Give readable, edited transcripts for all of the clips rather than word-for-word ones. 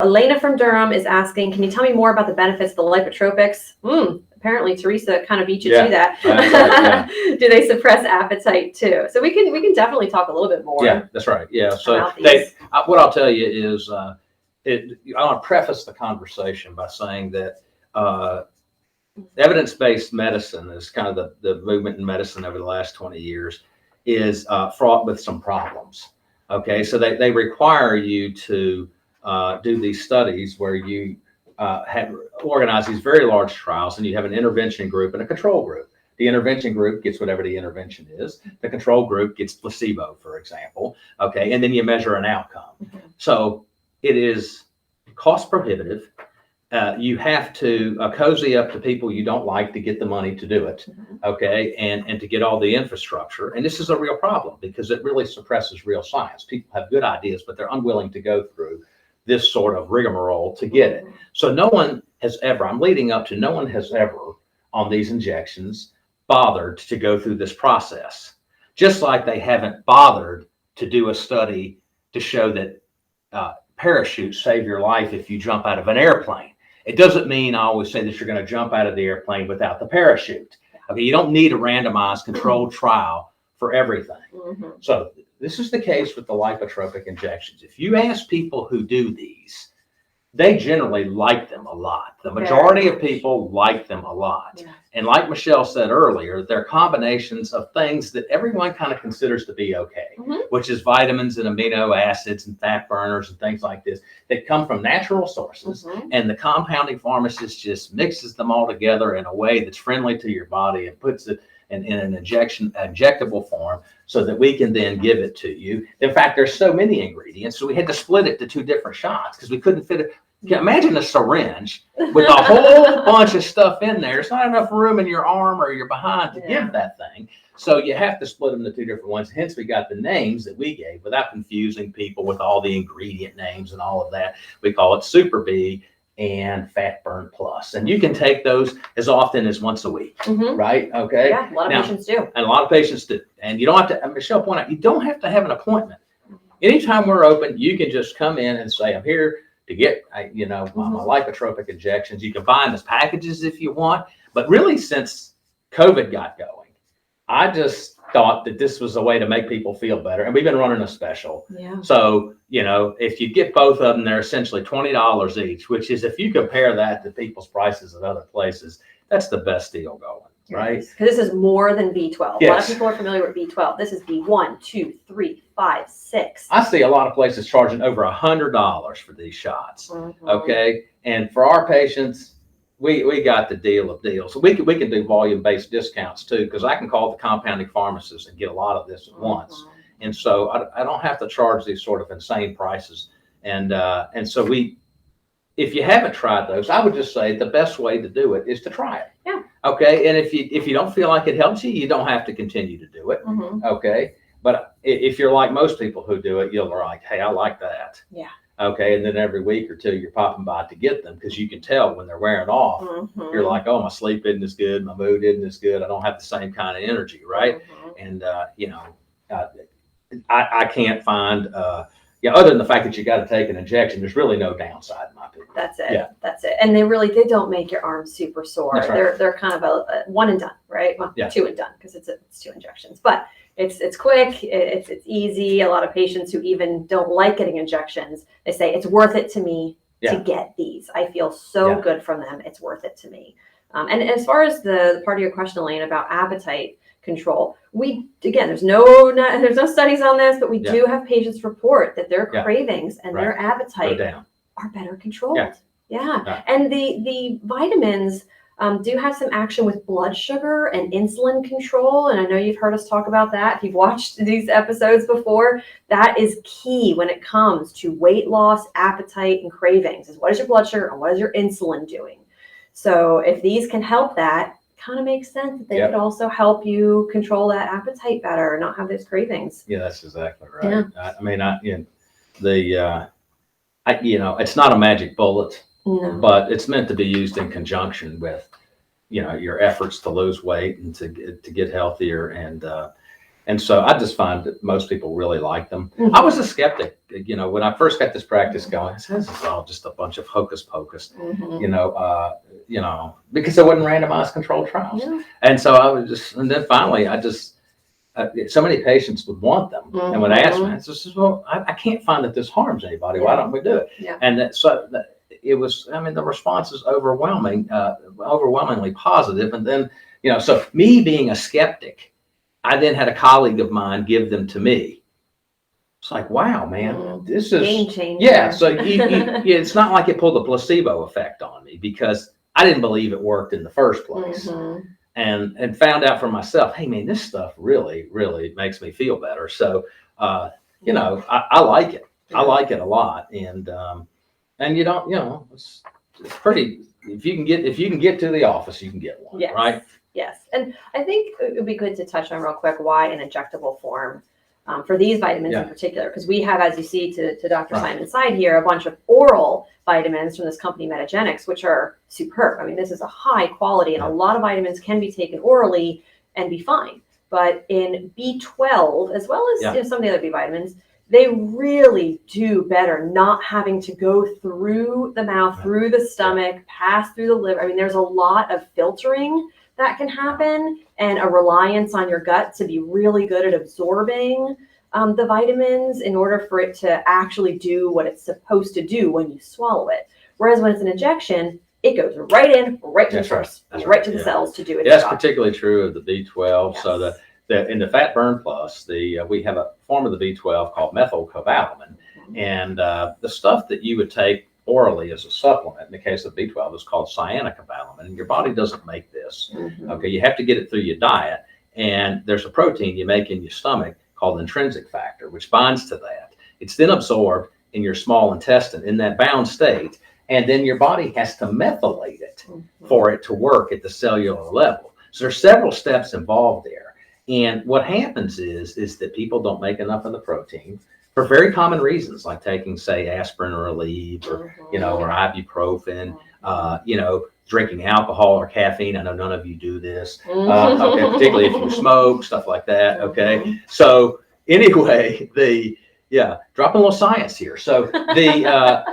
Elena from Durham is asking, can you tell me more about the benefits of the lipotropics? Apparently Teresa kind of beat you to that. Do they suppress appetite too? So we can definitely talk a little bit more. Yeah, that's right. Yeah. So what I'll tell you is, I want to preface the conversation by saying that evidence-based medicine is kind of the movement in medicine over the last 20 years is fraught with some problems. Okay, so they require you to do these studies where you have organized these very large trials, and you have an intervention group and a control group. The intervention group gets whatever the intervention is. The control group gets placebo, for example. Okay, and then you measure an outcome. So it is cost prohibitive. You have to cozy up to people you don't like to get the money to do it, okay, and to get all the infrastructure. And this is a real problem because it really suppresses real science. People have good ideas, but they're unwilling to go through this sort of rigmarole to get it. So no one has ever, I'm leading up to, no one has ever on these injections bothered to go through this process. Just like they haven't bothered to do a study to show that parachutes save your life if you jump out of an airplane. It doesn't mean I always say that you're going to jump out of the airplane without the parachute. Okay, you don't need a randomized controlled trial for everything. So this is the case with the lipotropic injections. If you ask people who do these, they generally like them a lot. The majority of people like them a lot. And like Michelle said earlier, they're combinations of things that everyone kind of considers to be okay, which is vitamins and amino acids and fat burners and things like this that come from natural sources. And the compounding pharmacist just mixes them all together in a way that's friendly to your body and puts it in an injectable form so that we can then give it to you. In fact, there's so many ingredients, so we had to split it to 2 different shots because we couldn't fit it. Imagine a syringe with a whole bunch of stuff in there. There's not enough room in your arm or your behind to give that thing. So you have to split them into 2 different ones. Hence, we got the names that we gave without confusing people with all the ingredient names and all of that. We call it Super B and Fat Burn Plus. And you can take those as often as once a week, right? Okay. Yeah, a lot of patients do. And a lot of patients do. And you don't have to, Michelle pointed out, you don't have to have an appointment. Anytime we're open, you can just come in and say, I'm here to get, my lipotropic injections. You can buy them as packages if you want. But really, since COVID got going, I just thought that this was a way to make people feel better. And we've been running a special. So, if you get both of them, they're essentially $20 each, which is, if you compare that to people's prices at other places, that's the best deal going, right? Because this is more than B12. A lot of people are familiar with B12. This is B1, 2, 3, 5, 6. I see a lot of places charging over $100 for these shots. Okay. And for our patients, we got the deal of deals. So we can do volume-based discounts too, because I can call the compounding pharmacist and get a lot of this at once. And so I don't have to charge these sort of insane prices. And so if you haven't tried those, I would just say the best way to do it is to try it. Okay. And if you don't feel like it helps you, you don't have to continue to do it. Okay. But if you're like most people who do it, you'll be like, hey, I like that. Okay, and then every week or two, you're popping by to get them because you can tell when they're wearing off. You're like, oh, my sleep isn't as good, my mood isn't as good, I don't have the same kind of energy, right? And I can't find, other than the fact that you got to take an injection, there's really no downside in my opinion. That's it. That's it. And they don't make your arms super sore. They're kind of a one and done, right? Well, 2 and done because it's 2 injections, but it's quick, it's easy. A lot of patients who even don't like getting injections, they say it's worth it to me to get these. I feel so good from them. It's worth it to me. And as far as the part of your question, Elaine, about appetite control, there's no studies on this, but we do have patients report that their cravings and their appetite are better controlled. And the vitamins do have some action with blood sugar and insulin control. And I know you've heard us talk about that. If you've watched these episodes before, that is key when it comes to weight loss, appetite, and cravings, is what is your blood sugar and what is your insulin doing? So if these can help that, kind of makes sense that they could also help you control that appetite better and not have those cravings. Yeah, that's exactly right. It's not a magic bullet. But it's meant to be used in conjunction with, your efforts to lose weight and to get healthier. And And so I just find that most people really like them. I was a skeptic, when I first got this practice going. I said, this is all just a bunch of hocus pocus, because there wasn't randomized controlled trials. Yeah. And so and then finally so many patients would want them and would ask me, I said, well, I can't find that this harms anybody. Yeah. Why don't we do it? Yeah. And it was, the response is overwhelmingly positive. And then, so me being a skeptic, I then had a colleague of mine give them to me. It's like, wow, man, this is game changer. Yeah. So it's not like it pulled a placebo effect on me, because I didn't believe it worked in the first place. And found out for myself, hey man, this stuff really, really makes me feel better. So, I like it. I like it a lot. And you don't, it's pretty, if you can get to the office, you can get one, yes. Right? Yes. And I think it would be good to touch on real quick why an injectable form for these vitamins in particular, because we have, as you see to Dr. Simon's side here, a bunch of oral vitamins from this company Metagenics, which are superb. This is a high quality, and a lot of vitamins can be taken orally and be fine. But in B12, as well as some of the other B vitamins, they really do better not having to go through the mouth, through the stomach, pass through the liver. There's a lot of filtering that can happen, and a reliance on your gut to be really good at absorbing the vitamins in order for it to actually do what it's supposed to do when you swallow it. Whereas when it's an injection, it goes right in, right to the source, right to the cells to do its job. That's particularly true of the B12. Yes. So in the Fat Burn Plus, we have a form of the B12 called methylcobalamin, and the stuff that you would take orally as a supplement, in the case of B12, is called cyanocobalamin, and your body doesn't make this. Okay, you have to get it through your diet, and there's a protein you make in your stomach called intrinsic factor, which binds to that. It's then absorbed in your small intestine in that bound state, and then your body has to methylate it for it to work at the cellular level. So there's several steps involved there, and what happens is that people don't make enough of the protein for very common reasons, like taking, say, aspirin or Aleve, or or ibuprofen, drinking alcohol or caffeine. I know none of you do this, okay, particularly if you smoke, stuff like that. Okay, so anyway, dropping a little science here. So a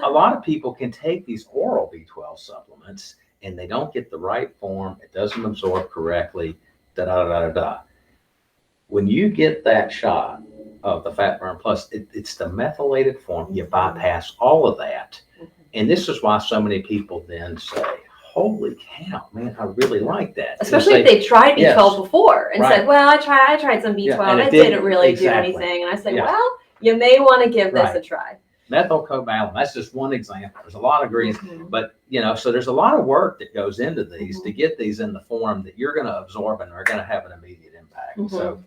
lot of people can take these oral B12 supplements and they don't get the right form. It doesn't absorb correctly. When you get that shot of the Fat Burn Plus, it's the methylated form. You bypass all of that. And this is why so many people then say, holy cow, man, I really like that. Especially if they tried B12 before and said, well, I tried some B12. And it didn't really do anything. And I say, well, you may want to give this a try. Methylcobalamin, that's just one example. There's a lot of ingredients, but so there's a lot of work that goes into these to get these in the form that you're going to absorb and are going to have an immediate impact. So